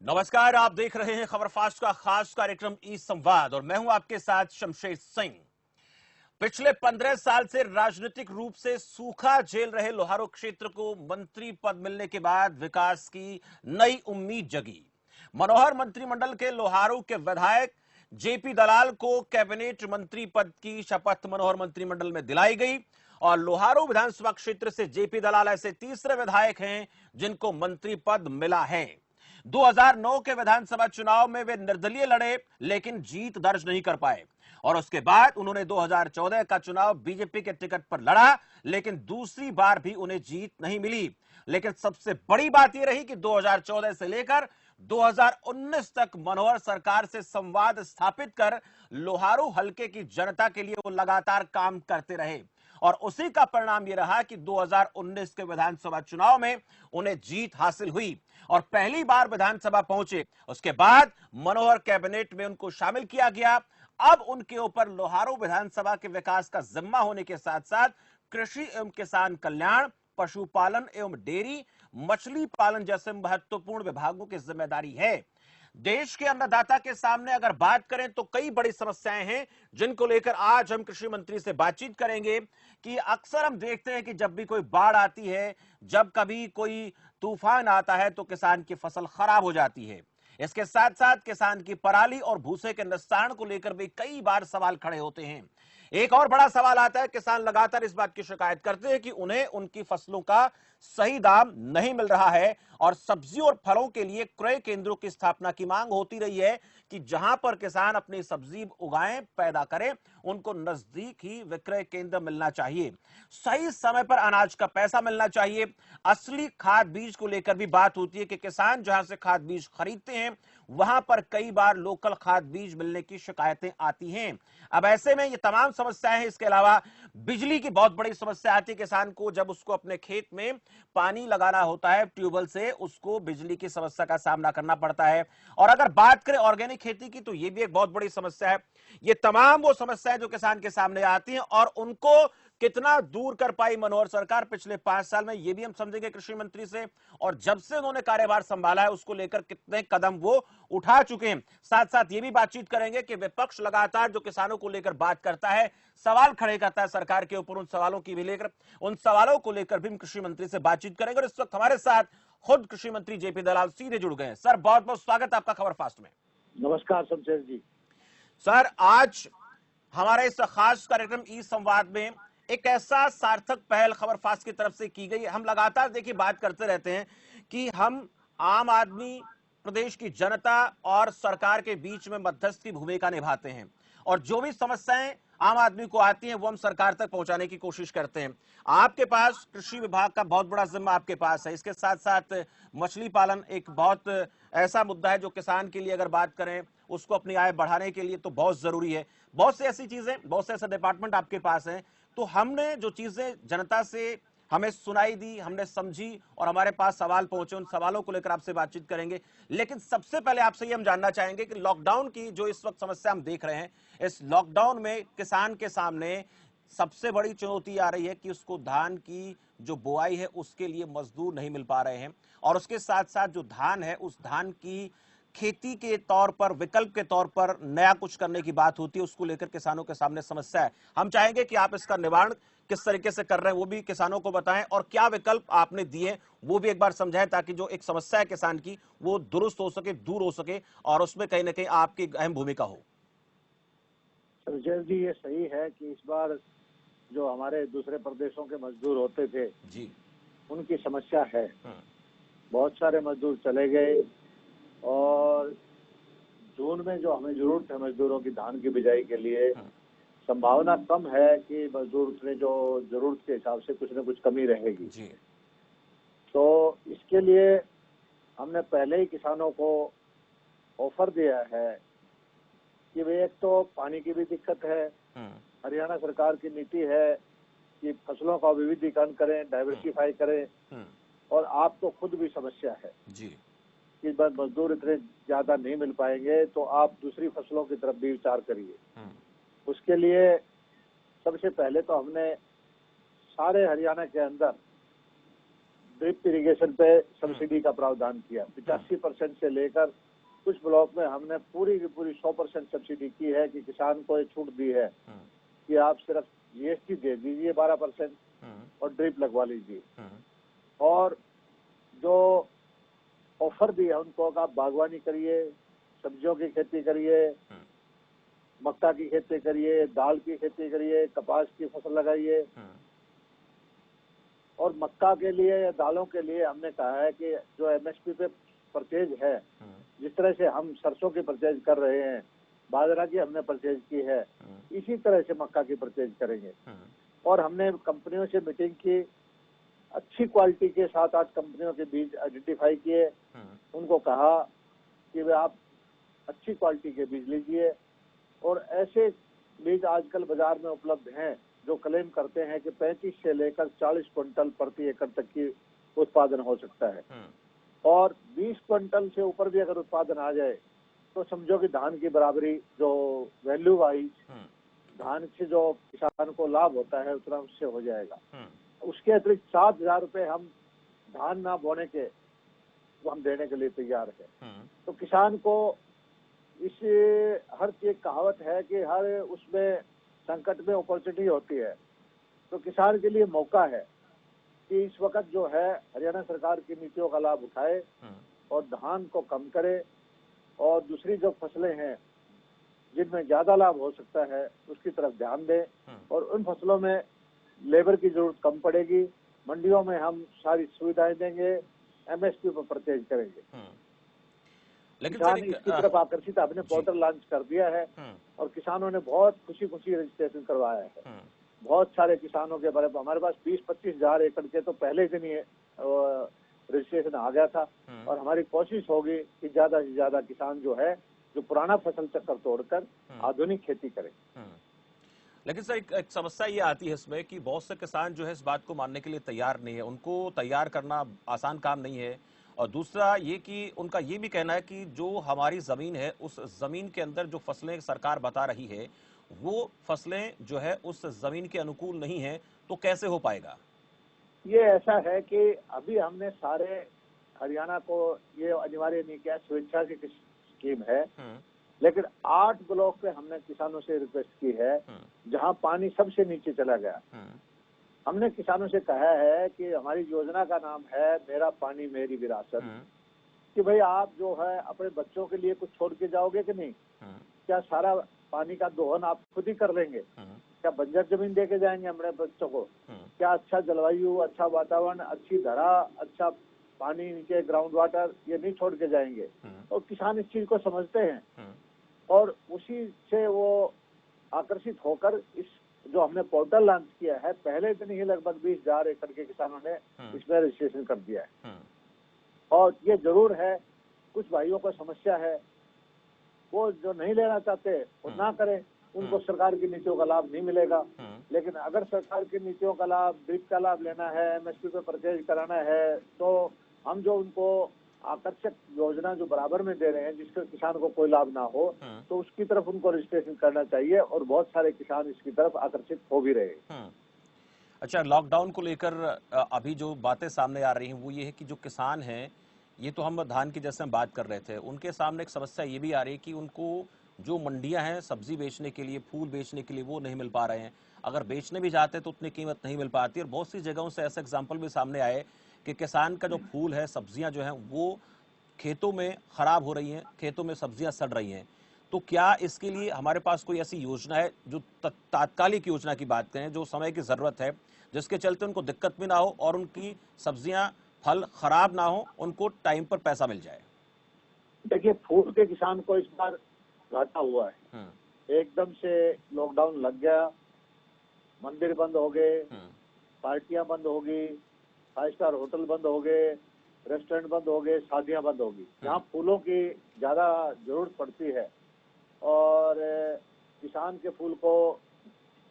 नमस्कार, आप देख रहे हैं खबर फास्ट का खास कार्यक्रम ई संवाद और मैं हूं आपके साथ शमशेर सिंह। पिछले 15 साल से राजनीतिक रूप से सूखा झेल रहे लोहारू क्षेत्र को मंत्री पद मिलने के बाद विकास की नई उम्मीद जगी। मनोहर मंत्रिमंडल के लोहारू के विधायक जेपी दलाल को कैबिनेट मंत्री पद की शपथ मनोहर मंत्रिमंडल में दिलाई गई और लोहारू विधानसभा क्षेत्र से जेपी दलाल ऐसे तीसरे विधायक हैं जिनको मंत्री पद मिला है। 2009 के विधानसभा चुनाव में वे निर्दलीय लड़े लेकिन जीत दर्ज नहीं कर पाए और उसके बाद उन्होंने 2014 का चुनाव बीजेपी के टिकट पर लड़ा लेकिन दूसरी बार भी उन्हें जीत नहीं मिली। लेकिन सबसे बड़ी बात यह रही कि 2014 से लेकर 2019 तक मनोहर सरकार से संवाद स्थापित कर लोहारू हलके की जनता के लिए वो लगातार काम करते रहे और उसी का परिणाम यह रहा कि 2019 के विधानसभा चुनाव में उन्हें जीत हासिल हुई और पहली बार विधानसभा पहुंचे। उसके बाद मनोहर कैबिनेट में उनको शामिल किया गया। अब उनके ऊपर लोहारू विधानसभा के विकास का जिम्मा होने के साथ साथ कृषि एवं किसान कल्याण, पशुपालन एवं डेयरी, मछली पालन जैसे महत्वपूर्ण विभागों की जिम्मेदारी है। देश के अन्नदाता के सामने अगर बात करें तो कई बड़ी समस्याएं हैं जिनको लेकर आज हम कृषि मंत्री से बातचीत करेंगे कि अक्सर हम देखते हैं कि जब भी कोई बाढ़ आती है, जब कभी कोई तूफान आता है तो किसान की फसल खराब हो जाती है। इसके साथ साथ किसान की पराली और भूसे के निस्तारण को लेकर भी कई बार सवाल खड़े होते हैं। एक और बड़ा सवाल आता है, किसान लगातार इस बात की शिकायत करते हैं कि उन्हें उनकी फसलों का सही दाम नहीं मिल रहा है और सब्जी और फलों के लिए क्रय केंद्रों की स्थापना की मांग होती रही है कि जहां पर किसान अपनी सब्जी उगाएं, पैदा करें, उनको नजदीक ही विक्रय केंद्र मिलना चाहिए, सही समय पर अनाज का पैसा मिलना चाहिए। असली खाद बीज को लेकर भी बात होती है कि किसान जहां से खाद बीज खरीदते हैं वहां पर कई बार लोकल खाद बीज मिलने की शिकायतें आती हैं। अब ऐसे में ये तमाम समस्याएं हैं। इसके अलावा बिजली की बहुत बड़ी समस्या आती है किसान को, जब उसको अपने खेत में पानी लगाना होता है ट्यूबवेल से, उसको बिजली की समस्या का सामना करना पड़ता है। और अगर बात करें ऑर्गेनिक खेती की तो ये भी एक बहुत बड़ी समस्या है। ये तमाम वो समस्याएं जो किसान के सामने आती हैं और उनको कितना दूर कर पाई मनोहर सरकार पिछले 5 साल में, ये भी हम समझेंगे कृषि मंत्री से। और जब से उन्होंने कार्यभार संभाला है उसको लेकर कितने कदम वो उठा चुके हैं। साथ साथ ये भी बातचीत करेंगे कि विपक्ष लगातार जो किसानों को लेकर बात करता है, सवाल खड़े करता है सरकार के ऊपर, उन सवालों की भी लेकर उन सवालों को लेकर भी हम कृषि मंत्री से बातचीत करेंगे। और इस वक्त हमारे साथ खुद कृषि मंत्री जेपी दलाल सीधे जुड़ गए हैं। सर, बहुत बहुत स्वागत है आपका खबर फास्ट में। नमस्कार शमशेर जी। सर, आज हमारे इस खास कार्यक्रम ई संवाद में एक ऐसा सार्थक पहल खबर फास्ट की तरफ से की गई। हम लगातार देखिए बात करते रहते हैं कि हम आम आदमी, प्रदेश की जनता और सरकार के बीच में मध्यस्थ की भूमिका निभाते हैं और जो भी समस्याएं आम आदमी को आती हैं वो हम सरकार तक पहुंचाने की कोशिश करते हैं। आपके पास कृषि विभाग का बहुत बड़ा जिम्मा आपके पास है। इसके साथ साथ मछली पालन एक बहुत ऐसा मुद्दा है जो किसान के लिए अगर बात करें उसको अपनी आय बढ़ाने के लिए तो बहुत जरूरी है। बहुत सी ऐसी चीजें, बहुत से ऐसे डिपार्टमेंट आपके पास हैं। तो हमने जो चीजें जनता से हमें सुनाई दी, हमने समझी और हमारे पास सवाल पहुंचे, उन सवालों को लेकर आपसे बातचीत करेंगे। लेकिन सबसे पहले आपसे ये हम जानना चाहेंगे कि लॉकडाउन की जो इस वक्त समस्या हम देख रहे हैं, इस लॉकडाउन में किसान के सामने सबसे बड़ी चुनौती आ रही है कि उसको धान की जो बुआई है उसके लिए मजदूर नहीं मिल पा रहे हैं और उसके साथ साथ जो धान है उस धान की खेती के तौर पर, विकल्प के तौर पर नया कुछ करने की बात होती है, उसको लेकर किसानों के सामने समस्या है। हम चाहेंगे कि आप इसका निवारण किस तरीके से कर रहे हैं वो भी किसानों को बताएं और क्या विकल्प आपने दिए वो भी एक बार समझाएं ताकि जो एक समस्या है किसान की वो दुरुस्त हो सके, दूर हो सके और उसमें कहीं ना कहीं आपकी अहम भूमिका हो। शमशेर जी, ये सही है कि इस बार जो हमारे दूसरे प्रदेशों के मजदूर होते थे जी, उनकी समस्या है। बहुत सारे मजदूर चले गए और जून में जो हमें जरूरत है मजदूरों की धान की बिजाई के लिए, संभावना कम है कि मजदूर उतने जो जरूरत के हिसाब से कुछ न कुछ कमी रहेगी जी। तो इसके लिए हमने पहले ही किसानों को ऑफर दिया है कि वे, एक तो पानी की भी दिक्कत है, हरियाणा सरकार की नीति है कि फसलों का विविधीकरण करें, डाइवर्सिफाई करें और आपको खुद भी समस्या है जी कि मजदूर इतने ज्यादा नहीं मिल पाएंगे तो आप दूसरी फसलों की तरफ भी विचार करिए। उसके लिए सबसे पहले तो हमने सारे हरियाणा के अंदर ड्रिप इरिगेशन पे सब्सिडी का प्रावधान किया। 85% से लेकर कुछ ब्लॉक में हमने पूरी की पूरी 100% सब्सिडी की है कि किसान को ये छूट दी है कि आप सिर्फ जीएसटी दे दीजिए 12% और ड्रिप लगवा लीजिए। और जो ऑफर दिया उनको कि आप बागवानी करिए, सब्जियों की खेती करिए, मक्का की खेती करिए, दाल की खेती करिए, कपास की फसल लगाइए। और मक्का के लिए या दालों के लिए हमने कहा है कि जो एमएसपी पे परचेज है, जिस तरह से हम सरसों की परचेज कर रहे हैं, बाजरा की हमने परचेज की है, इसी तरह से मक्का की परचेज करेंगे। और हमने कंपनियों से मीटिंग की, अच्छी क्वालिटी के 7-8 कंपनियों के बीज आइडेंटिफाई किए, उनको कहा कि वे आप अच्छी क्वालिटी के बीज लीजिए। और ऐसे बीज आजकल बाजार में उपलब्ध हैं जो क्लेम करते हैं कि 35 से लेकर 40 क्विंटल प्रति एकड़ तक की उत्पादन हो सकता है। और 20 क्विंटल से ऊपर भी अगर उत्पादन आ जाए तो समझो कि धान की बराबरी जो वैल्यू वाइज धान से जो किसान को लाभ होता है उतना उससे हो जाएगा। उसके अतिरिक्त 7,000 रुपए हम धान ना बोने के वो हम देने के लिए तैयार है। तो किसान को इस हर चीज कहावत है कि हर उसमें संकट में अपॉर्चुनिटी होती है। तो किसान के लिए मौका है कि इस वक्त जो है हरियाणा सरकार की नीतियों का लाभ उठाए और धान को कम करे और दूसरी जो फसलें हैं जिनमें ज्यादा लाभ हो सकता है उसकी तरफ ध्यान दें। और उन फसलों में लेबर की जरूरत कम पड़ेगी, मंडियों में हम सारी सुविधाएं देंगे, एमएसपी पर परचेज करेंगे। लेकिन किसान इसकी तरफ आकर्षित, आपने पोर्टल लॉन्च कर दिया है और किसानों ने बहुत खुशी रजिस्ट्रेशन करवाया है। बहुत सारे किसानों के बारे में हमारे पास 20-25 हजार एकड़ के तो पहले दिन ही रजिस्ट्रेशन आ गया था। और हमारी कोशिश होगी कि ज्यादा से ज्यादा किसान जो है जो पुराना फसल चक्र तोड़कर आधुनिक खेती करें। लेकिन सर एक समस्या ये आती है इसमें कि बहुत से किसान जो है इस बात को मानने के लिए तैयार नहीं है, उनको तैयार करना आसान काम नहीं है। और दूसरा ये कि उनका ये भी कहना है कि जो हमारी जमीन है उस जमीन के अंदर जो फसलें सरकार बता रही है वो फसलें जो है उस जमीन के अनुकूल नहीं है, तो कैसे हो पाएगा? ये ऐसा है कि अभी हमने सारे हरियाणा को ये अनिवार्य नहीं किया, स्वेच्छा की स्कीम है, लेकिन 8 ब्लॉक पे हमने किसानों से रिक्वेस्ट की है जहां पानी सबसे नीचे चला गया। हमने किसानों से कहा है कि हमारी योजना का नाम है मेरा पानी मेरी विरासत, कि भाई आप जो है अपने बच्चों के लिए कुछ छोड़ के जाओगे कि नहीं? क्या सारा पानी का दोहन आप खुद ही कर लेंगे? क्या बंजर जमीन दे के जाएंगे अपने बच्चों को? क्या अच्छा जलवायु, अच्छा वातावरण, अच्छी धरा, अच्छा पानी नीचे ग्राउंड वाटर ये नहीं छोड़ के जाएंगे? तो किसान इस चीज को समझते हैं और उसी से वो आकर्षित होकर इस जो हमने पोर्टल लॉन्च किया है पहले दिन ही लगभग 20,000 एकड़ के किसानों ने इसमें रजिस्ट्रेशन कर दिया है। और ये जरूर है कुछ भाइयों को समस्या है, वो जो नहीं लेना चाहते वो ना करें, उनको सरकार की नीतियों का लाभ नहीं मिलेगा। लेकिन अगर सरकार की नीतियों का लाभ, ड्रिप का लाभ लेना है, एमएसपी पे परचेज कराना है, तो हम जो उनको आकर्षक योजना जो बराबर में दे रहे हैं जिससे किसान को कोई लाभ ना हो, तो उसकी तरफ उनको रजिस्ट्रेशन करना चाहिए और बहुत सारे किसान इसकी तरफ आकर्षित हो भी रहे हैं। अच्छा, लॉकडाउन को लेकर अभी जो बातें सामने आ रही हैं वो ये है कि जो किसान हैं, ये तो हम धान की जैसे हम बात कर रहे थे, उनके सामने एक समस्या ये भी आ रही है कि उनको जो मंडियां हैं सब्जी बेचने के लिए, फूल बेचने के लिए वो नहीं मिल पा रहे हैं। अगर बेचने भी जाते तो उतनी कीमत नहीं मिल पाती। और बहुत सी जगहों से ऐसे एग्जाम्पल भी सामने आए कि किसान का जो फूल है, सब्जियां जो हैं वो खेतों में खराब हो रही हैं, खेतों में सब्जियां सड़ रही हैं। तो क्या इसके लिए हमारे पास कोई ऐसी योजना है जो तात्कालिक योजना की बात करें, जो समय की जरूरत है, जिसके चलते उनको दिक्कत भी ना हो और उनकी सब्जियां, फल खराब ना हो, उनको टाइम पर पैसा मिल जाए? देखिए, फूल के किसान को इस बार घाटा हुआ है। एकदम से लॉकडाउन लग गया, मंदिर बंद हो गए, पार्टियां बंद हो गई, 5 स्टार होटल बंद हो गए, रेस्टोरेंट बंद हो गए, शादियां बंद हो गई। जहाँ फूलों की ज्यादा जरूरत पड़ती है और किसान के फूल को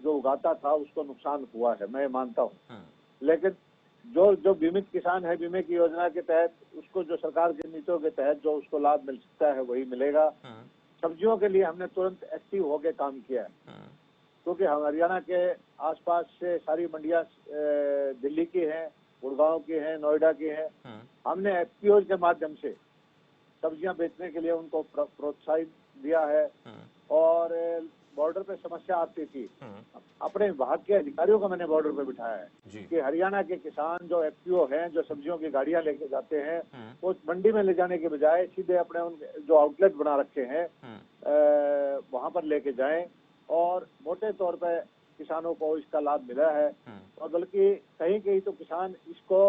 जो उगाता था उसको नुकसान हुआ है, मैं मानता हूँ। लेकिन जो बीमित किसान है, बीमे की योजना के तहत उसको जो सरकार की नीतियों के तहत जो उसको लाभ मिल सकता है वही मिलेगा। सब्जियों के लिए हमने तुरंत एक्टिव होकर काम किया है, क्योंकि हम हरियाणा के आसपास से सारी मंडियां दिल्ली की हैं, गुड़गांव की हैं, नोएडा की हैं। हमने एफपीओ के माध्यम से सब्जियां बेचने के लिए उनको प्रोत्साहित दिया है। और बॉर्डर पे समस्या आती थी, अपने विभाग के अधिकारियों को मैंने बॉर्डर पे बिठाया है कि हरियाणा के किसान जो एफपीओ हैं, जो सब्जियों की गाड़ियां लेके जाते हैं, वो मंडी में ले जाने के बजाय सीधे अपने उन जो आउटलेट बना रखे हैं वहां पर लेके जाएं। और मोटे तौर पे किसानों को इसका लाभ मिला है। और बल्कि कहीं कहीं तो किसान इसको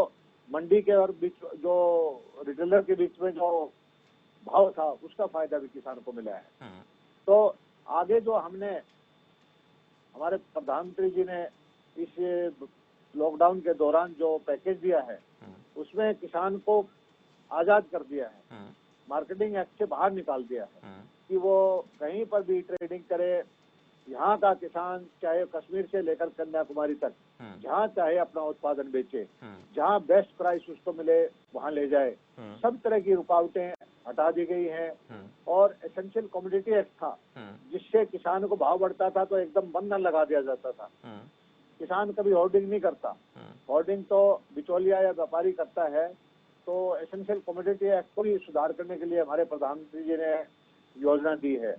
मंडी के और बीच जो रिटेलर के बीच में जो भाव था उसका फायदा भी किसान को मिला है। तो आगे जो हमने हमारे प्रधानमंत्री जी ने इस लॉकडाउन के दौरान जो पैकेज दिया है उसमें किसान को आजाद कर दिया है, मार्केटिंग एक्ट से बाहर निकाल दिया है कि वो कहीं पर भी ट्रेडिंग करे। यहाँ का किसान चाहे कश्मीर से लेकर कन्याकुमारी तक जहाँ चाहे अपना उत्पादन बेचे, जहाँ बेस्ट प्राइस उसको मिले वहाँ ले जाए। सब तरह की रुकावटें हटा दी गई हैं। और एसेंशियल कमोडिटी एक्ट था जिससे किसान को भाव बढ़ता था तो एकदम बंधन लगा दिया जाता था। किसान कभी होर्डिंग नहीं करता, होर्डिंग तो बिचौलिया या व्यापारी करता है। तो एसेंशियल कमोडिटी एक्ट को भी सुधार करने के लिए हमारे प्रधानमंत्री जी ने योजना दी है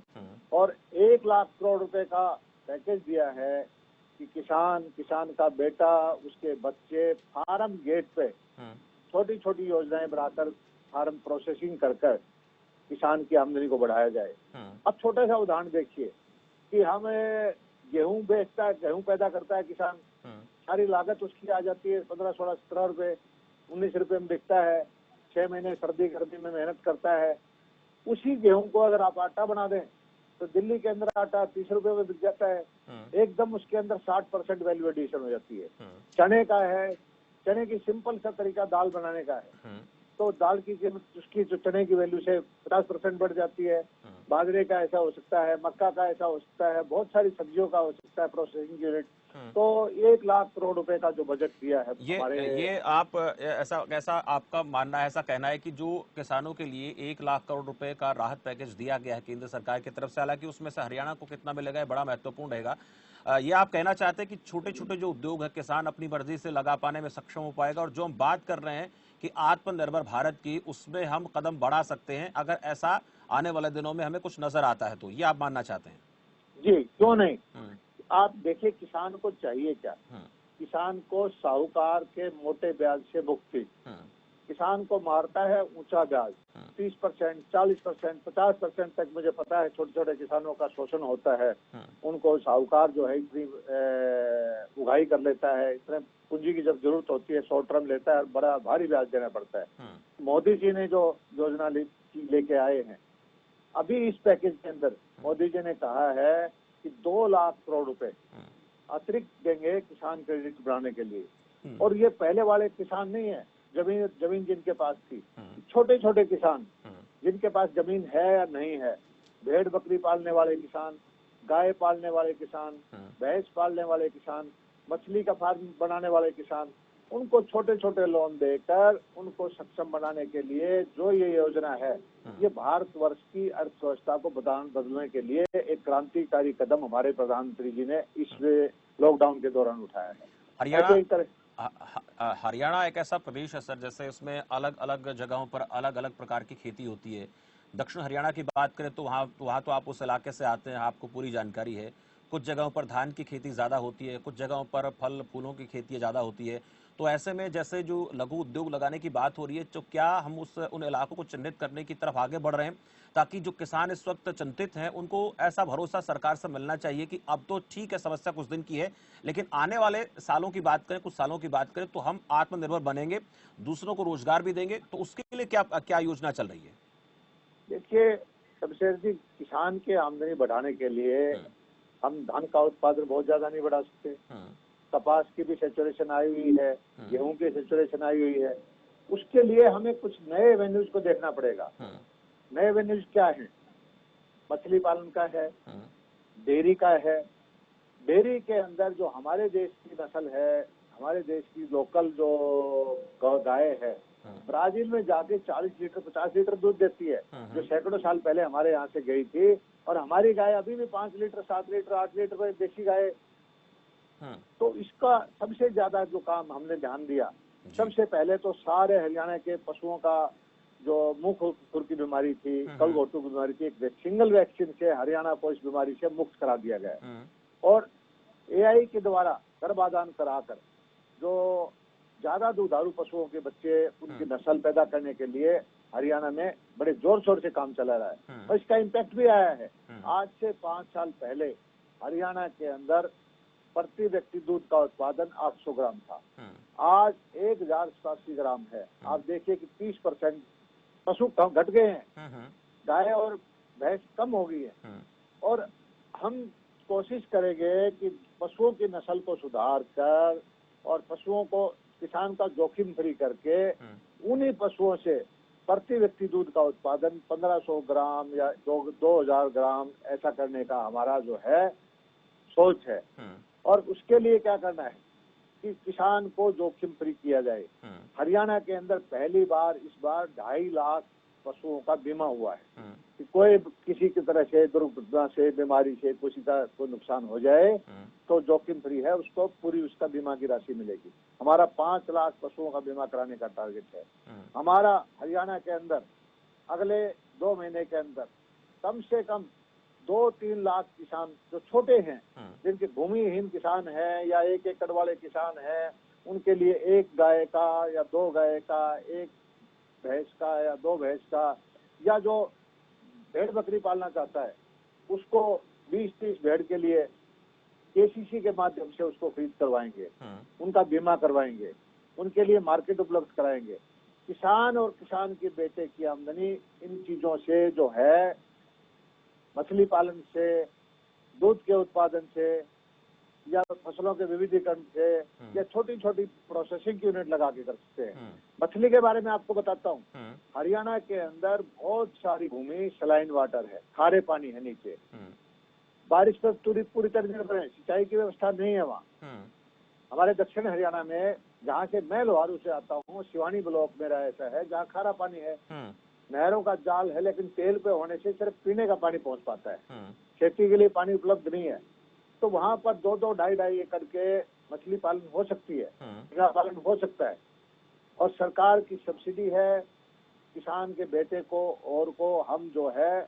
और 1 लाख करोड़ रुपए का पैकेज दिया है कि किसान का बेटा, उसके बच्चे फार्म गेट पे छोटी छोटी योजनाएं बनाकर फार्म प्रोसेसिंग कर किसान की आमदनी को बढ़ाया जाए। अब छोटा सा उदाहरण देखिए कि हम गेहूं बेचता है, गेहूं पैदा करता है किसान, सारी लागत उसकी आ जाती है 15, 16, 17 रुपए, 19 रुपए में बिकता है। 6 महीने सर्दी गर्मी में मेहनत करता है। उसी गेहूं को अगर आप आटा बना दें तो दिल्ली के अंदर आटा 30 रुपए में बिक जाता है। एकदम उसके अंदर 60% वैल्यू एडिशन हो जाती है। चने का है, चने की सिंपल सा तरीका दाल बनाने का है तो दाल की कीमत उसकी जो चने की वैल्यू से 50% बढ़ जाती है। बाजरे का ऐसा हो सकता है, मक्का का ऐसा हो सकता है, बहुत सारी सब्जियों का हो सकता है प्रोसेसिंग यूनिट। तो 1 लाख करोड़ रुपए का जो बजट दिया है ये आप ऐसा आपका मानना है, ऐसा कहना है कि जो किसानों के लिए 1 लाख करोड़ रुपए का राहत पैकेज दिया गया है केंद्र सरकार की तरफ से, हालांकि उसमें से हरियाणा को कितना मिलेगा बड़ा महत्वपूर्ण रहेगा। ये आप कहना चाहते हैं कि छोटे छोटे जो उद्योग है किसान अपनी मर्जी से लगा पाने में सक्षम हो पाएगा और जो हम बात कर रहे हैं कि आत्मनिर्भर भारत की, उसमें हम कदम बढ़ा सकते हैं अगर ऐसा आने वाले दिनों में हमें कुछ नजर आता है तो, ये आप मानना चाहते हैं? जी, क्यों नहीं। आप देखिए किसान को चाहिए क्या। किसान को साहूकार के मोटे ब्याज से मुक्ति। किसान को मारता है ऊंचा ब्याज, 30%, 40%, 50% तक मुझे पता है छोटे छोटे किसानों का शोषण होता है। उनको साहूकार जो है इतनी उगाही कर लेता है, इतने पूंजी की जब जरूरत होती है शॉर्ट टर्म लेता है, बड़ा भारी ब्याज देना पड़ता है। मोदी जी ने जो योजना लेके आए हैं, अभी इस पैकेज के अंदर मोदी जी ने कहा है कि 2 लाख करोड़ रुपए अतिरिक्त देंगे किसान क्रेडिट बढ़ाने के लिए। और ये पहले वाले किसान नहीं है, जमीन जिनके पास थी, छोटे छोटे किसान जिनके पास जमीन है या नहीं है, भेड़ बकरी पालने वाले किसान, गाय पालने वाले किसान, भैंस पालने वाले किसान, मछली का फार्म बनाने वाले किसान, उनको छोटे छोटे लोन देकर उनको सक्षम बनाने के लिए जो ये योजना है, ये भारतवर्ष की अर्थव्यवस्था को बदलने के लिए एक क्रांतिकारी कदम हमारे प्रधानमंत्री जी ने इस लॉकडाउन के दौरान उठाया है। हरियाणा एक ऐसा प्रदेश है सर, जैसे उसमें अलग अलग जगहों पर अलग अलग प्रकार की खेती होती है। दक्षिण हरियाणा की बात करें तो वहाँ तो आप उस इलाके से आते हैं, आपको पूरी जानकारी है। कुछ जगहों पर धान की खेती ज़्यादा होती है, कुछ जगहों पर फल फूलों की खेती ज़्यादा होती है। तो ऐसे में जैसे जो लघु उद्योग लगाने की बात हो रही है, तो क्या हम उन इलाकों को चिन्हित करने की तरफ आगे बढ़ रहे हैं ताकि जो किसान इस वक्त चिंतित हैं उनको ऐसा भरोसा सरकार से मिलना चाहिए कि अब तो ठीक है समस्या कुछ दिन की है, लेकिन आने वाले सालों की बात करें, कुछ सालों की बात करें तो हम आत्मनिर्भर बनेंगे, दूसरों को रोजगार भी देंगे। तो उसके लिए क्या क्या योजना चल रही है? देखिए शमशेर जी, किसान के आमदनी बढ़ाने के लिए हम धान का उत्पादन बहुत ज्यादा नहीं बढ़ा सकते। कपास की भी सेचुरेशन आई हुई है, गेहूं की सेचुरेशन आई हुई है। उसके लिए हमें कुछ नए वेन्यूज को देखना पड़ेगा। नए वेन्यूज क्या है? मछली पालन का है, डेयरी का है। डेयरी के अंदर जो हमारे देश की नस्ल है, हमारे देश की लोकल जो गाय है, ब्राजील में जाके 40 लीटर 50 लीटर दूध देती है, जो सैकड़ों साल पहले हमारे यहाँ से गई थी। और हमारी गाय अभी भी 5 लीटर 7 लीटर 8 लीटर में देसी गाय। तो इसका सबसे ज्यादा जो काम हमने ध्यान दिया सबसे पहले तो सारे हरियाणा के पशुओं का जो मुंह खुर की बीमारी थी, गलघोटू की बीमारी थी, एक सिंगल वैक्सीन से हरियाणा को इस बीमारी से मुक्त करा दिया गया। और एआई के द्वारा गर्भाधान कराकर जो ज्यादा दुधारू पशुओं के बच्चे उनकी नस्ल पैदा करने के लिए हरियाणा में बड़े जोर शोर से काम चला रहा है और इसका इम्पैक्ट भी आया है। आज से 5 साल पहले हरियाणा के अंदर प्रति व्यक्ति दूध का उत्पादन 800 ग्राम था, आज 1087 ग्राम है। आप देखिए कि 30% पशु कम घट गए हैं, गाय और भैंस कम हो गई है। और हम कोशिश करेंगे कि पशुओं की नस्ल को सुधार कर और पशुओं को किसान का जोखिम फ्री करके उन्हीं पशुओं से प्रति व्यक्ति दूध का उत्पादन 1500 ग्राम या 2000 ग्राम ऐसा करने का हमारा जो है सोच है। और उसके लिए क्या करना है कि किसान को जोखिम फ्री किया जाए। हरियाणा के अंदर पहली बार इस बार 2.5 लाख पशुओं का बीमा हुआ है कि कोई किसी की तरह से दुर्घटना से, बीमारी से किसी का कोई नुकसान हो जाए तो जोखिम फ्री है, उसको पूरी उसका बीमा की राशि मिलेगी। हमारा 5 लाख पशुओं का बीमा कराने का टारगेट है। हमारा हरियाणा के अंदर अगले 2 महीने के अंदर कम से कम 2-3 लाख किसान जो छोटे हैं, जिनके भूमिहीन किसान है या 1 एकड़ वाले किसान हैं, उनके लिए 1 गाय का या 2 गाय का, 1 भैंस का या 2 भैंस का, या जो भेड़ बकरी पालना चाहता है उसको 20-30 भेड़ के लिए केसीसी के माध्यम से उसको खरीद करवाएंगे, उनका बीमा करवाएंगे, उनके लिए मार्केट उपलब्ध कराएंगे। किसान और किसान के बेटे की आमदनी इन चीजों से जो है, मछली पालन से, दूध के उत्पादन से या फसलों के विविधीकरण से या छोटी छोटी प्रोसेसिंग यूनिट लगा के कर सकते हैं। मछली के बारे में आपको बताता हूँ, हरियाणा के अंदर बहुत सारी भूमि सलाइन वाटर है, खारे पानी है नीचे, बारिश पर पूरी तरह निर्भर है, सिंचाई की व्यवस्था नहीं है वहाँ। हमारे दक्षिण हरियाणा में, जहाँ से मैं लोहारू से आता हूँ, शिवानी ब्लॉक मेरा ऐसा है जहाँ खारा पानी है, नहरों का जाल है, लेकिन तेल पे होने से सिर्फ पीने का पानी पहुँच पाता है, खेती के लिए पानी उपलब्ध नहीं है। तो वहाँ पर 2-2, 2.5 एकड़ के मछली पालन हो सकती है, झींगा पालन हो सकता है, और सरकार की सब्सिडी है। किसान के बेटे को और को हम जो है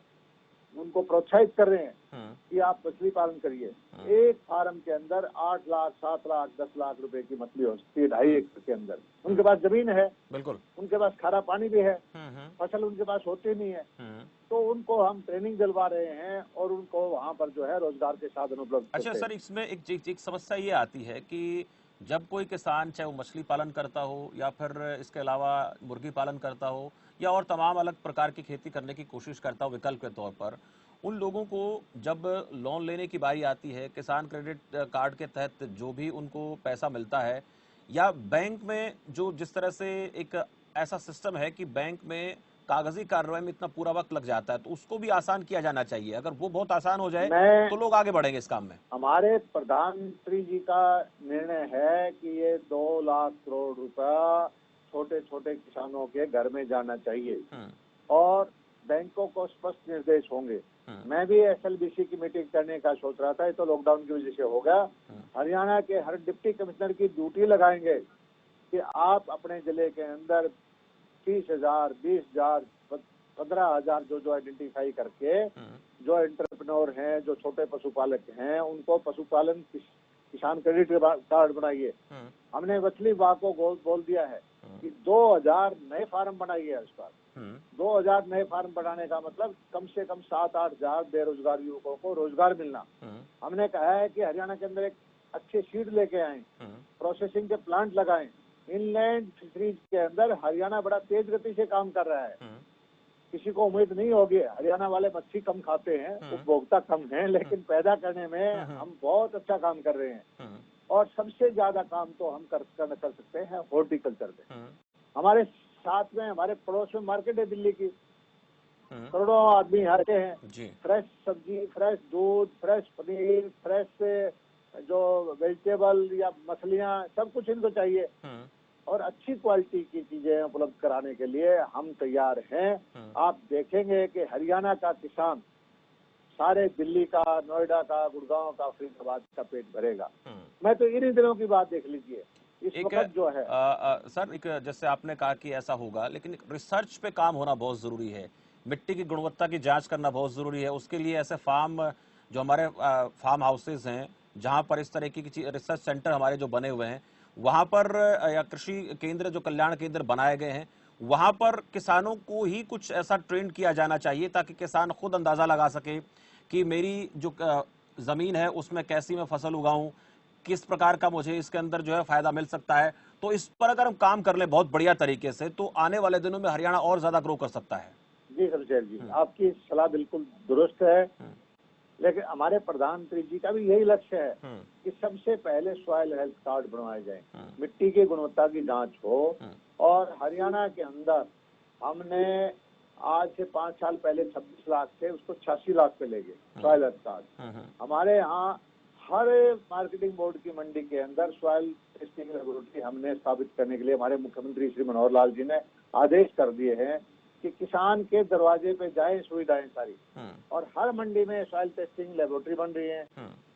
उनको प्रोत्साहित कर रहे हैं कि आप मछली पालन करिए। एक फार्म के अंदर 8 लाख, 7 लाख, 10 लाख रुपए की मछली हो सकती है 2.5 एकड़ के अंदर। उनके पास जमीन है, बिल्कुल, उनके पास खारा पानी भी है, फसल उनके पास होती नहीं है, तो उनको हम ट्रेनिंग दिलवा रहे हैं और उनको वहाँ पर जो है रोजगार के साधन उपलब्ध। अच्छा सर, इसमें एक समस्या ये आती है कि जब कोई किसान, चाहे वो मछली पालन करता हो या फिर इसके अलावा मुर्गी पालन करता हो या और तमाम अलग प्रकार की खेती करने की कोशिश करता हो विकल्प के तौर पर, उन लोगों को जब लोन लेने की बारी आती है, किसान क्रेडिट कार्ड के तहत जो भी उनको पैसा मिलता है, या बैंक में जो जिस तरह से एक ऐसा सिस्टम है कि बैंक में कागजी कार्रवाई में इतना पूरा वक्त लग जाता है, तो उसको भी आसान किया जाना चाहिए। अगर वो बहुत आसान हो जाए तो लोग आगे बढ़ेंगे इस काम में। हमारे प्रधानमंत्री जी का निर्णय है कि ये 2 लाख करोड़ रुपया छोटे छोटे किसानों के घर में जाना चाहिए और बैंकों को स्पष्ट निर्देश होंगे। मैं भी एसएलबीसी की मीटिंग करने का सोच रहा था, ये तो लॉकडाउन की वजह से हो गया। हरियाणा के हर डिप्टी कमिश्नर की ड्यूटी लगाएंगे कि आप अपने जिले के अंदर 30,000, 20,000, 15,000 जो आइडेंटिफाई करके जो एंटरप्रेन्योर हैं, जो छोटे पशुपालक हैं, उनको पशुपालन किसान क्रेडिट कार्ड बनाइए। हमने मछली विभाग को बोल दिया है कि 2000 नए फार्म बनाइए। इस बार 2000 नए फार्म बनाने का मतलब कम से कम 7-8 हजार बेरोजगार युवकों को रोजगार मिलना। हमने कहा है कि हरियाणा के अंदर एक अच्छे सीड लेके आए, प्रोसेसिंग के प्लांट लगाएं। इनलैंड फिशरीज के अंदर हरियाणा बड़ा तेज गति से काम कर रहा है। किसी को उम्मीद नहीं होगी, हरियाणा वाले मच्छी कम खाते हैं, उपभोक्ता कम हैं, लेकिन पैदा करने में हम बहुत अच्छा काम कर रहे हैं। और सबसे ज्यादा काम तो हम कर सकते हैं हॉर्टिकल्चर में। हमारे साथ में, हमारे पड़ोस में मार्केट है दिल्ली की, करोड़ों आदमी आते हैं। फ्रेश सब्जी, फ्रेश दूध, फ्रेश पनीर, फ्रेश जो वेजिटेबल या मछलियाँ, सब कुछ इनको चाहिए और अच्छी क्वालिटी की चीजें उपलब्ध कराने के लिए हम तैयार हैं। आप देखेंगे कि हरियाणा का किसान सारे दिल्ली का, नोएडा का, गुड़गांव का, फरीदाबाद का पेट भरेगा। मैं तो इन्हीं दिनों की बात देख लीजिए, इस एक वक्त जो है सर, एक जैसे आपने कहा कि ऐसा होगा, लेकिन एक रिसर्च पे काम होना बहुत जरूरी है। मिट्टी की गुणवत्ता की जांच करना बहुत जरूरी है। उसके लिए ऐसे फार्म, जो हमारे फार्म हाउसेज हैं, जहां पर इस तरह की रिसर्च सेंटर हमारे जो बने हुए हैं, वहां पर या कृषि केंद्र, जो कल्याण केंद्र बनाए गए हैं, वहां पर किसानों को ही कुछ ऐसा ट्रेन किया जाना चाहिए ताकि किसान खुद अंदाजा लगा सके कि मेरी जो जमीन है उसमें कैसी मैं फसल उगाऊं, किस प्रकार का मुझे इसके अंदर जो है फायदा मिल सकता है। तो इस पर अगर हम काम कर लें बहुत बढ़िया तरीके से, तो आने वाले दिनों में हरियाणा और ज्यादा ग्रो कर सकता है। जी शमशेर जी, आपकी सलाह बिल्कुल दुरुस्त है। लेकिन हमारे प्रधानमंत्री जी का भी यही लक्ष्य है कि सबसे पहले सॉइल हेल्थ कार्ड बनवाए जाए, मिट्टी की गुणवत्ता की जांच हो। और हरियाणा के अंदर हमने आज से 5 साल पहले 26 लाख थे, उसको 86 लाख पे ले गए सॉइल हेल्थ कार्ड। हमारे यहाँ हर मार्केटिंग बोर्ड की मंडी के अंदर सॉइल टेस्टिंग लेबोरेटरी हमने स्थापित करने के लिए हमारे मुख्यमंत्री श्री मनोहर लाल जी ने आदेश कर दिए हैं कि किसान के दरवाजे पे जाए सुविधाएं सारी। और हर मंडी में सॉइल टेस्टिंग लेबोरेटरी बन रही है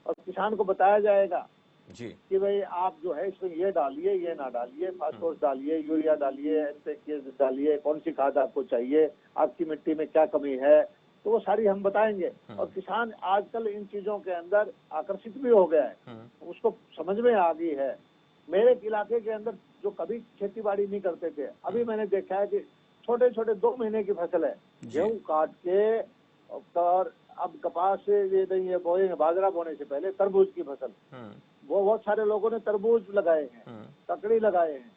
और किसान को बताया जाएगा जी कि भाई आप जो है इसमें ये डालिए, ये ना डालिए, फास्फोरस डालिए, यूरिया डालिए, एनपीके डालिए, कौन सी खाद आपको चाहिए, आपकी मिट्टी में क्या कमी है, तो वो सारी हम बताएंगे। और किसान आजकल इन चीजों के अंदर आकर्षित भी हो गया है, उसको समझ में आ गई है। मेरे इलाके के अंदर जो कभी खेती बाड़ी नहीं करते थे, अभी मैंने देखा है कि छोटे छोटे 2 महीने की फसल है, गेहूं काट के और अब कपास से ये नहीं है बोएंगे, बाजरा बोने से पहले तरबूज की फसल, वो बहुत सारे लोगों ने तरबूज लगाए हैं, ककड़ी लगाए हैं।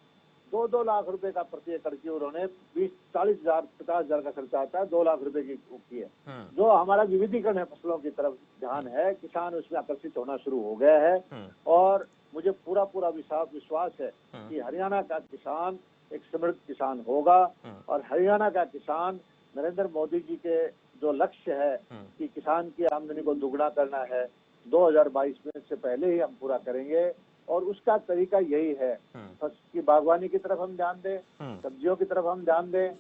2-2 लाख रुपए का प्रति एकड़ की उन्होंने 20-40 हजार 50 हजार का खर्चा आता है, 2 लाख रुपए की है। जो हमारा विविधीकरण है, फसलों की तरफ ध्यान है, किसान उसमें आकर्षित होना शुरू हो गया है। और मुझे पूरा पूरा विश्वास है कि हरियाणा का किसान एक समृद्ध किसान होगा। और हरियाणा का किसान नरेंद्र मोदी जी के जो लक्ष्य है कि किसान की आमदनी को दुगना करना है, 2022 में से पहले ही हम पूरा करेंगे। और उसका तरीका यही है कि बागवानी की तरफ हम ध्यान दें, सब्जियों की तरफ हम ध्यान दें,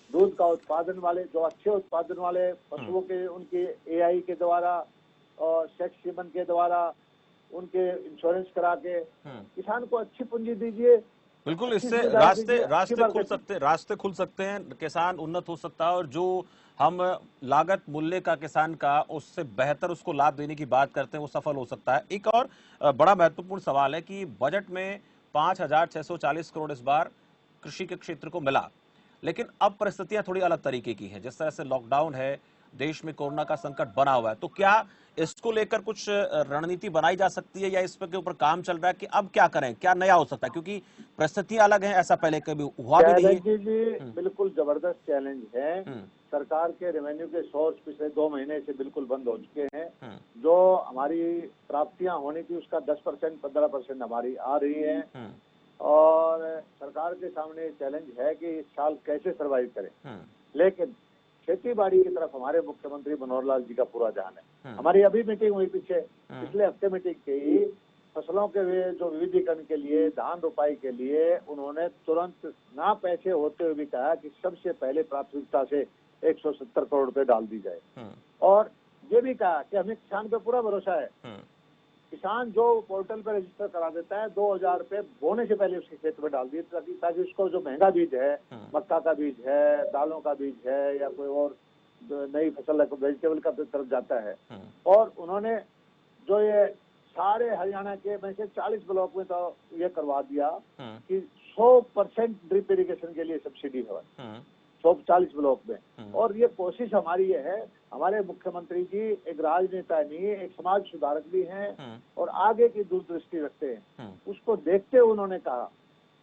दूध का उत्पादन वाले, जो अच्छे उत्पादन वाले पशुओं के, उनके एआई के द्वारा और सेक्स सीमन के द्वारा उनके इंश्योरेंस करा के किसान को अच्छी पूंजी दीजिए। बिल्कुल, इससे रास्ते खुल सकते हैं, किसान उन्नत हो सकता है। और जो हम लागत मूल्य का किसान का उससे बेहतर उसको लाभ देने की बात करते हैं, वो सफल हो सकता है। एक और बड़ा महत्वपूर्ण सवाल है कि बजट में 5,640 करोड़ इस बार कृषि के क्षेत्र को मिला, लेकिन अब परिस्थितियां थोड़ी अलग तरीके की हैं। जिस तरह से लॉकडाउन है, देश में कोरोना का संकट बना हुआ है, तो क्या इसको लेकर कुछ रणनीति बनाई जा सकती है या इस पर के ऊपर काम चल रहा है कि अब क्या करें, क्या नया हो सकता है? क्योंकि परिस्थितियां अलग हैं, ऐसा पहले कभी हुआ भी नहीं है। जी बिल्कुल जबरदस्त चैलेंज है। सरकार के रेवेन्यू के सोर्स पिछले 2 महीने से बिल्कुल बंद हो चुके हैं। जो हमारी प्राप्तियां होनी थी उसका 10% 15% हमारी आ रही है। और सरकार के सामने चैलेंज है कि इस साल कैसे सर्वाइव करें। लेकिन खेती बाड़ी की तरफ हमारे मुख्यमंत्री मनोहर लाल जी का पूरा ध्यान है। हमारी अभी मीटिंग हुई पिछले हफ्ते मीटिंग की, फसलों के जो विविधीकरण के लिए, धान रोपाई के लिए उन्होंने तुरंत ना पैसे होते हुए भी कहा कि सबसे पहले प्राथमिकता से 170 करोड़ रुपए डाल दी जाए। और ये भी कहा कि हमें किसान पे पूरा भरोसा है। किसान जो पोर्टल पर रजिस्टर करा देता है, 2,000 रुपए बोने से पहले उसके खेत में डाल दिए ताकि उसको जो महंगा बीज है, मक्का का बीज है, दालों का बीज है या कोई और नई फसल वेजिटेबल का तरफ जाता है। और उन्होंने जो ये सारे हरियाणा के में से 40 ब्लॉक में तो ये करवा दिया कि 100% ड्रिप इरिगेशन के लिए सब्सिडी है 140 ब्लॉक में। और ये कोशिश हमारी ये है, हमारे मुख्यमंत्री जी एक राजनेता नहीं, एक समाज सुधारक भी हैं और आगे की दूरदृष्टि रखते हैं। उसको देखते हुए उन्होंने कहा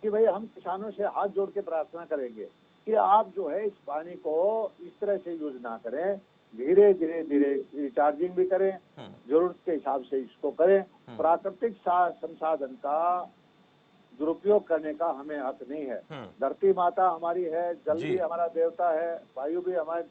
कि भाई हम किसानों से हाथ जोड़ के प्रार्थना करेंगे कि आप जो है इस पानी को इस तरह से यूज ना करें, धीरे धीरे रिचार्जिंग भी करें, जरूरत के हिसाब से इसको करें। प्राकृतिक संसाधन का दुरुपयोग करने का हमें हक नहीं है। धरती माता हमारी है, जल भी हमारा देवता है, वायु भी हमारे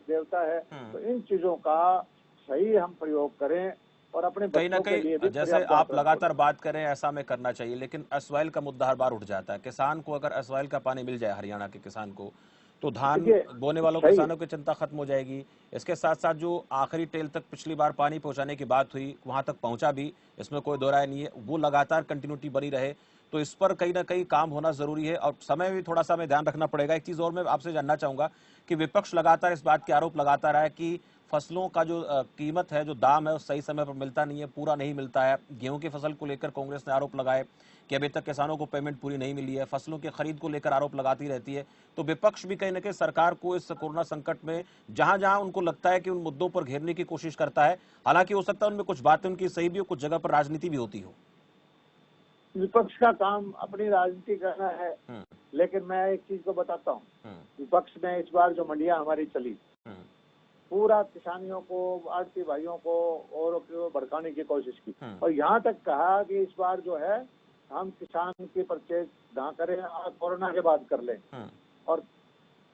देवता है। तो इन चीजों का सही हम प्रयोग करें और अपने कहीं ना कहीं, जैसे आप लगातार बात करें, ऐसा में करना चाहिए। लेकिन असवाइल का मुद्दा हर बार उठ जाता है। किसान को अगर असवाइल का पानी मिल जाए, हरियाणा के किसान को, तो धान बोने वालों किसानों की चिंता खत्म हो जाएगी। इसके साथ साथ जो आखिरी टेल तक पिछली बार पानी पहुंचाने की बात हुई, वहां तक पहुंचा भी, इसमें कोई दो राय नहीं है, वो लगातार कंटिन्यूटी बनी रहे। तो इस पर कहीं ना कहीं काम होना जरूरी है और समय भी थोड़ा सा हमें ध्यान रखना पड़ेगा। एक चीज और मैं आपसे जानना चाहूंगा कि विपक्ष लगातार इस बात के आरोप लगाता रहा है कि फसलों का जो कीमत है, जो दाम है, वो सही समय पर मिलता नहीं है, पूरा नहीं मिलता है। गेहूं की फसल को लेकर कांग्रेस ने आरोप लगाए कि अभी तक किसानों को पेमेंट पूरी नहीं मिली है, फसलों की खरीद को लेकर आरोप लगाती रहती है। तो विपक्ष भी कहीं ना कहीं सरकार को इस कोरोना संकट में जहां जहां उनको लगता है कि उन मुद्दों पर घेरने की कोशिश करता है। हालांकि हो सकता है उनमें कुछ बातें उनकी सही भी हो, कुछ जगह पर राजनीति भी होती हो। विपक्ष का काम अपनी राजनीति करना है, लेकिन मैं एक चीज को बताता हूँ, विपक्ष ने इस बार जो मंडियां हमारी चली, पूरा किसानियों को, आड़ती भाइयों को और भड़काने की कोशिश की और यहाँ तक कहा कि इस बार जो है हम किसान की परचेज ना करें और कोरोना के बाद कर लें। और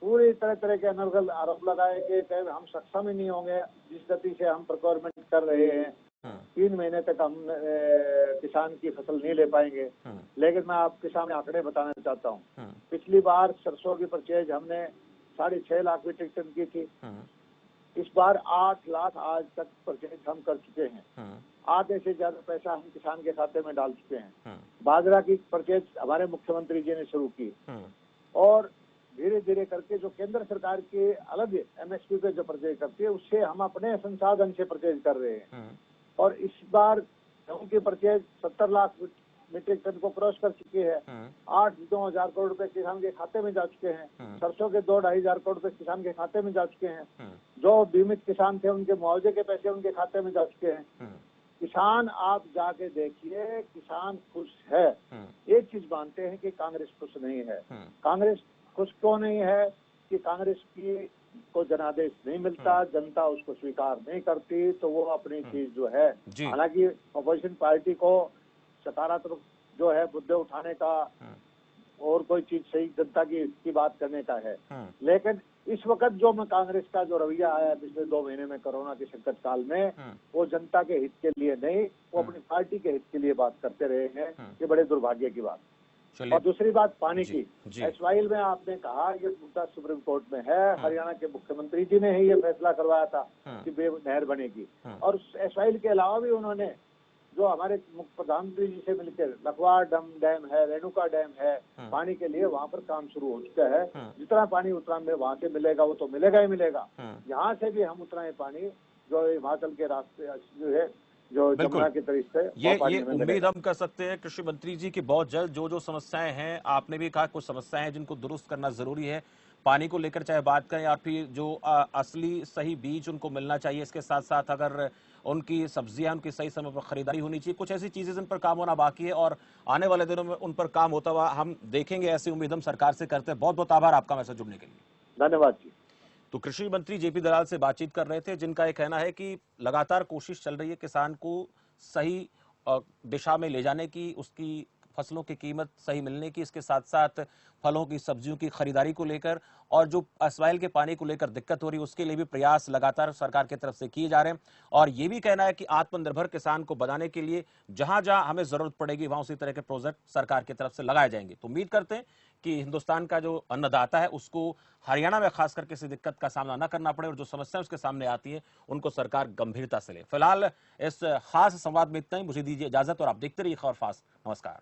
पूरी तरह तरह के अनर्गल आरोप लगाए कि हम सक्षम ही नहीं होंगे, जिस गति से हम प्रोक्योरमेंट कर रहे हैं 3 महीने तक हम किसान की फसल नहीं ले पाएंगे। लेकिन मैं आपके सामने आंकड़े बताना चाहता हूँ। पिछली बार सरसों की परचेज हमने 6.5 लाख मीट्रिक टन की थी, इस बार 8 लाख आज तक परचेज हम कर चुके हैं। आधे से ज्यादा पैसा हम किसान के खाते में डाल चुके हैं। बाजरा की परचेज हमारे मुख्यमंत्री जी ने शुरू की और धीरे धीरे करके जो केंद्र सरकार के अलग एमएसपी पे जो परचेज करती है, उससे हम अपने संसाधन से परचेज कर रहे हैं। और इस बार गेहूं की परचेज 70 लाख मीट्रिक टन को क्रॉस कर चुकी है। 8-9 हजार करोड़ रुपए किसान के खाते में जा चुके हैं। सरसों के 2-2.5 हजार करोड़ रुपए किसान के खाते में जा चुके हैं। जो बीमित किसान थे उनके मुआवजे के पैसे उनके खाते में जा चुके हैं। किसान, आप जाके देखिए, किसान खुश है। एक चीज मानते हैं कि कांग्रेस खुश नहीं है। कांग्रेस खुश क्यों नहीं है कि कांग्रेस की को जनादेश नहीं मिलता, जनता उसको स्वीकार नहीं करती, तो वो अपनी चीज जो है, हालांकि अपोजिशन पार्टी को सकारात्मक जो है मुद्दे उठाने का और कोई चीज सही जनता की बात करने का है, लेकिन इस वक्त जो मैं कांग्रेस का जो रवैया आया पिछले 2 महीने में कोरोना के संकट काल में, वो जनता के हित के लिए नहीं, वो अपनी पार्टी के हित के लिए बात करते रहे हैं। ये बड़े दुर्भाग्य की बात। और दूसरी बात पानी की, एसवाइल में आपने कहा ये मुद्दा सुप्रीम कोर्ट में है। हरियाणा के मुख्यमंत्री जी ने ही ये फैसला करवाया था कि नहर बनेगी। और एसवाइल के अलावा भी उन्होंने जो हमारे प्रधानमंत्री जी से मिलकर लखवाड़ डैम है, रेणुका डैम है, पानी के लिए वहाँ पर काम शुरू हो चुका है। जितना पानी उत्तराखंड में वहाँ से मिलेगा वो तो मिलेगा ही मिलेगा। यहाँ से भी हम उतना ही पानी जो हिमाचल के रास्ते जो है, जो जमुना के तरीके से ये उम्मीद हम कर सकते हैं कृषि मंत्री जी की बहुत जल्द जो समस्याएं हैं, आपने भी कहा कुछ समस्याएं हैं जिनको दुरुस्त करना जरूरी है। पानी को लेकर चाहे बात करें या फिर जो असली सही बीज उनको मिलना चाहिए, इसके साथ साथ अगर उनकी सब्जियां उनकी सही समय पर खरीदारी होनी चाहिए, कुछ ऐसी चीजें जिन पर काम होना बाकी है और आने वाले दिनों में उन पर काम होता हुआ हम देखेंगे। ऐसी उम्मीद हम सरकार से करते हैं। बहुत बहुत आभार आपका मैसेज जुड़ने के लिए। धन्यवाद जी। तो कृषि मंत्री जेपी दलाल से बातचीत कर रहे थे, जिनका यह कहना है कि लगातार कोशिश चल रही है किसान को सही दिशा में ले जाने की, उसकी फसलों की कीमत सही मिलने की, इसके साथ साथ फलों की, सब्जियों की खरीदारी को लेकर और जो एसवाइल के पानी को लेकर दिक्कत हो रही है उसके लिए भी प्रयास लगातार सरकार की तरफ से किए जा रहे हैं। और ये भी कहना है कि आत्मनिर्भर किसान को बनाने के लिए जहां जहां हमें जरूरत पड़ेगी वहां उसी तरह के प्रोजेक्ट सरकार की तरफ से लगाए जाएंगे। तो उम्मीद करते हैं कि हिंदुस्तान का जो अन्नदाता है उसको हरियाणा में खासकर किसी दिक्कत का सामना न करना पड़े और जो समस्याएं उसके सामने आती है उनको सरकार गंभीरता से ले। फिलहाल इस खास संवाद में इतना ही। मुझे दीजिए इजाजत और आप देखते रहिए खबर फास्ट। नमस्कार।